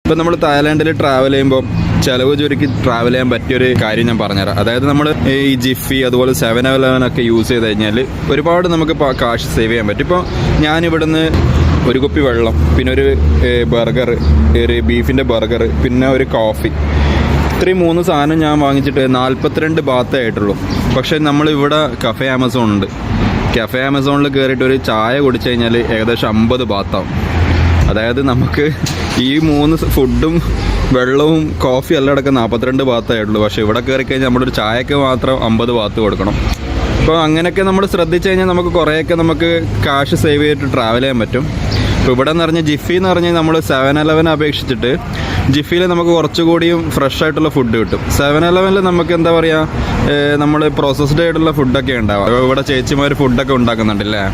ഇപ്പം നമ്മൾ തായ്ലാൻഡിൽ ട്രാവൽ ചെയ്യുമ്പോൾ ചിലവ് ചുരുക്കി ട്രാവൽ ചെയ്യാൻ പറ്റിയൊരു കാര്യം ഞാൻ പറഞ്ഞുതരാം. അതായത് നമ്മൾ ഈ ജിഫി അതുപോലെ 7-Eleven ഒക്കെ യൂസ് ചെയ്ത് കഴിഞ്ഞാൽ ഒരുപാട് നമുക്ക് കാശ് സേവ് ചെയ്യാൻ പറ്റും. ഇപ്പോൾ ഞാനിവിടുന്ന് ഒരു കുപ്പി വെള്ളം, പിന്നെ ഒരു ബർഗർ, ഒരു ബീഫിൻ്റെ ബർഗർ, പിന്നെ ഒരു കോഫി, ഇത്രയും 3 സാധനം ഞാൻ വാങ്ങിച്ചിട്ട് 42 ബാത്തേ ആയിട്ടുള്ളൂ. പക്ഷേ നമ്മളിവിടെ കഫേ ആമസോൺ ഉണ്ട്. കഫേ ആമസോണിൽ കയറിയിട്ട് ഒരു ചായ കുടിച്ചു കഴിഞ്ഞാൽ ഏകദേശം 50 ബാത്താവും. അതായത് നമുക്ക് ഈ 3 ഫുഡും വെള്ളവും കോഫി എല്ലാം അടക്കം 42 ബാത്തേ ആയിട്ടുള്ളൂ. പക്ഷേ ഇവിടെ കയറി കഴിഞ്ഞാൽ നമ്മളൊരു ചായക്ക് മാത്രം 50 ബാത്ത് കൊടുക്കണം. അപ്പോൾ അങ്ങനെയൊക്കെ നമ്മൾ ശ്രദ്ധിച്ചു കഴിഞ്ഞാൽ നമുക്ക് കുറേയൊക്കെ നമുക്ക് കാശ് സേവ് ചെയ്തിട്ട് ട്രാവൽ ചെയ്യാൻ പറ്റും. ഇപ്പോൾ ഇവിടെ എന്ന് പറഞ്ഞാൽ ജിഫി എന്ന് പറഞ്ഞാൽ നമ്മൾ 7-Eleven അപേക്ഷിച്ചിട്ട് ജിഫിയിൽ നമുക്ക് കുറച്ചുകൂടിയും ഫ്രഷ് ആയിട്ടുള്ള ഫുഡ് കിട്ടും. 7-Elevenൽ നമുക്ക് എന്താ പറയുക, നമ്മൾ പ്രോസസ്ഡ് ആയിട്ടുള്ള ഫുഡൊക്കെ ഉണ്ടാവും. ഇവിടെ ചേച്ചിമാർ ഫുഡൊക്കെ ഉണ്ടാക്കുന്നുണ്ടല്ലേ.